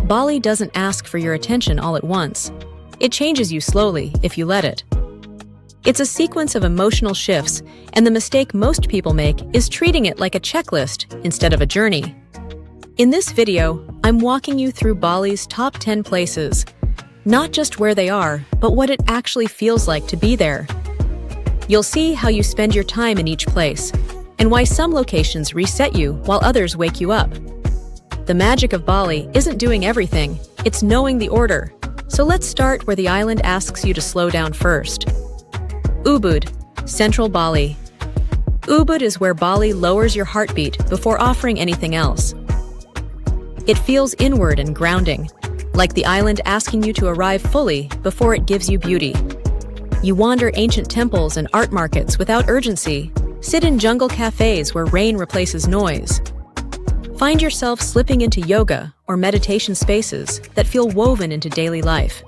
Bali doesn't ask for your attention all at once. It changes you slowly if you let it. It's a sequence of emotional shifts, and the mistake most people make is treating it like a checklist instead of a journey. In this video, I'm walking you through Bali's top 10 places, not just where they are, but what it actually feels like to be there. You'll see how you spend your time in each place, and why some locations reset you while others wake you up. The magic of Bali isn't doing everything, it's knowing the order. So let's start where the island asks you to slow down first. Ubud, Central Bali. Ubud is where Bali lowers your heartbeat before offering anything else. It feels inward and grounding, like the island asking you to arrive fully before it gives you beauty. You wander ancient temples and art markets without urgency, sit in jungle cafes where rain replaces noise. Find yourself slipping into yoga or meditation spaces that feel woven into daily life.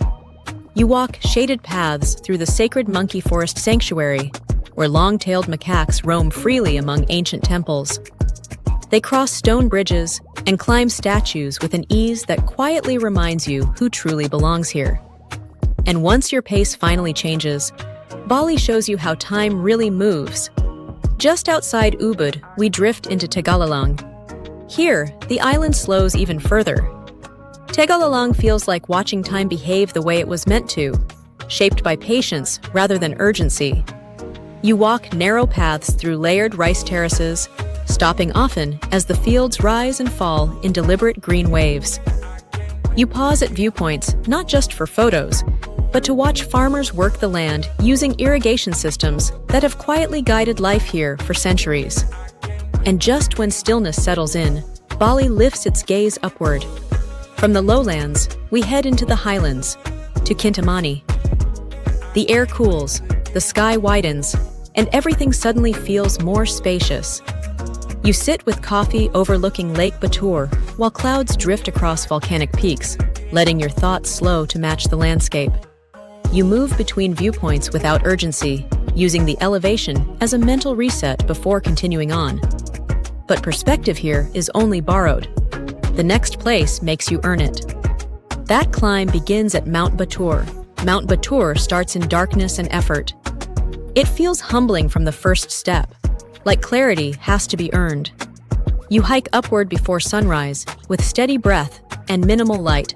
You walk shaded paths through the sacred monkey forest sanctuary, where long-tailed macaques roam freely among ancient temples. They cross stone bridges and climb statues with an ease that quietly reminds you who truly belongs here. And once your pace finally changes, Bali shows you how time really moves. Just outside Ubud, we drift into Tegalalang. Here, the island slows even further. Tegalalang feels like watching time behave the way it was meant to, shaped by patience rather than urgency. You walk narrow paths through layered rice terraces, stopping often as the fields rise and fall in deliberate green waves. You pause at viewpoints not just for photos, but to watch farmers work the land using irrigation systems that have quietly guided life here for centuries. And just when stillness settles in, Bali lifts its gaze upward. From the lowlands, we head into the highlands, to Kintamani. The air cools, the sky widens, and everything suddenly feels more spacious. You sit with coffee overlooking Lake Batur while clouds drift across volcanic peaks, letting your thoughts slow to match the landscape. You move between viewpoints without urgency, using the elevation as a mental reset before continuing on. But perspective here is only borrowed. The next place makes you earn it. That climb begins at Mount Batur. Mount Batur starts in darkness and effort. It feels humbling from the first step, like clarity has to be earned. You hike upward before sunrise with steady breath and minimal light,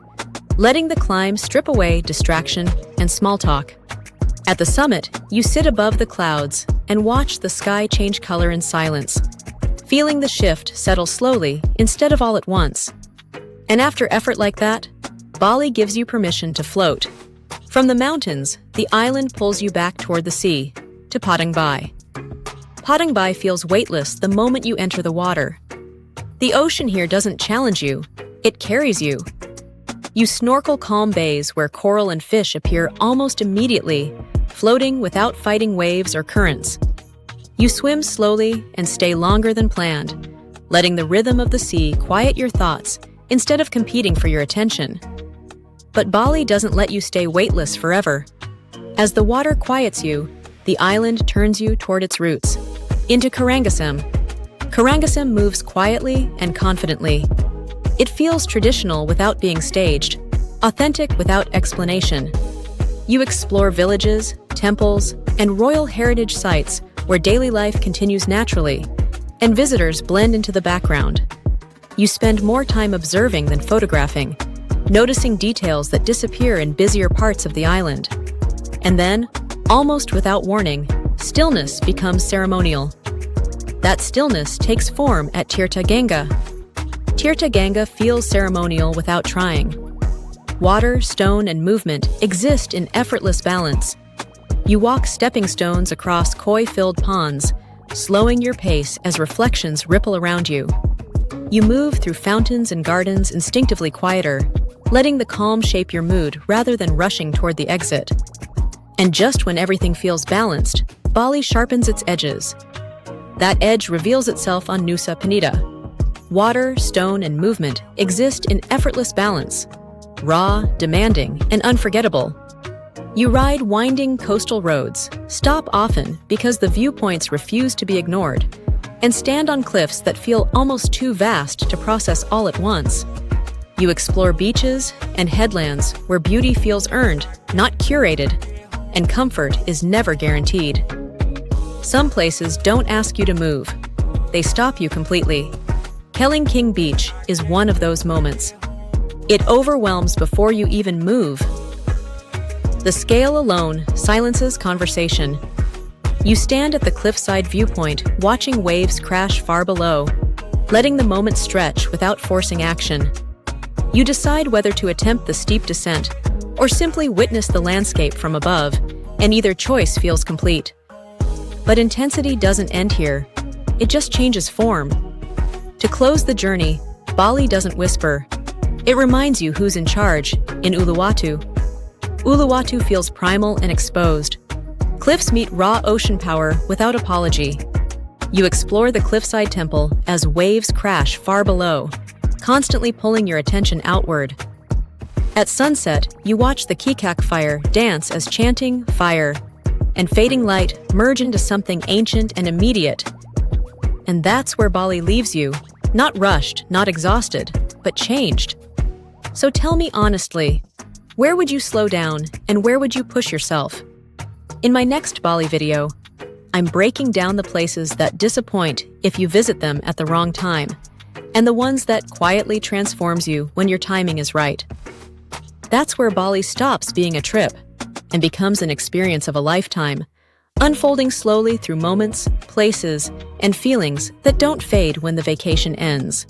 letting the climb strip away distraction and small talk. At the summit, you sit above the clouds and watch the sky change color in silence, feeling the shift settle slowly instead of all at once. And after effort like that, Bali gives you permission to float. From the mountains, the island pulls you back toward the sea, to Padang Bai. Padang Bai feels weightless the moment you enter the water. The ocean here doesn't challenge you, it carries you. You snorkel calm bays where coral and fish appear almost immediately, floating without fighting waves or currents. You swim slowly and stay longer than planned, letting the rhythm of the sea quiet your thoughts instead of competing for your attention. But Bali doesn't let you stay weightless forever. As the water quiets you, the island turns you toward its roots, into Karangasem. Karangasem moves quietly and confidently. It feels traditional without being staged, authentic without explanation. You explore villages, temples, and royal heritage sites where daily life continues naturally, and visitors blend into the background. You spend more time observing than photographing, noticing details that disappear in busier parts of the island. And then, almost without warning, stillness becomes ceremonial. That stillness takes form at Tirta Gangga. Tirta Gangga feels ceremonial without trying. Water, stone, and movement exist in effortless balance. You walk stepping stones across koi-filled ponds, slowing your pace as reflections ripple around you. You move through fountains and gardens instinctively quieter, letting the calm shape your mood rather than rushing toward the exit. And just when everything feels balanced, Bali sharpens its edges. That edge reveals itself on Nusa Penida. Water, stone, and movement exist in effortless balance, raw, demanding, and unforgettable. You ride winding coastal roads, stop often because the viewpoints refuse to be ignored, and stand on cliffs that feel almost too vast to process all at once. You explore beaches and headlands where beauty feels earned, not curated, and comfort is never guaranteed. Some places don't ask you to move. They stop you completely. Kelingking Beach is one of those moments. It overwhelms before you even move. The scale alone silences conversation. You stand at the cliffside viewpoint, watching waves crash far below, letting the moment stretch without forcing action. You decide whether to attempt the steep descent or simply witness the landscape from above, and either choice feels complete. But intensity doesn't end here. It just changes form. To close the journey, Bali doesn't whisper. It reminds you who's in charge in Uluwatu. Uluwatu feels primal and exposed. Cliffs meet raw ocean power without apology. You explore the cliffside temple as waves crash far below, constantly pulling your attention outward. At sunset, you watch the kikak fire dance as chanting, fire, and fading light merge into something ancient and immediate. And that's where Bali leaves you, not rushed, not exhausted, but changed. So tell me honestly, where would you slow down and where would you push yourself? In my next Bali video, I'm breaking down the places that disappoint if you visit them at the wrong time, and the ones that quietly transforms you when your timing is right. That's where Bali stops being a trip and becomes an experience of a lifetime, unfolding slowly through moments, places, and feelings that don't fade when the vacation ends.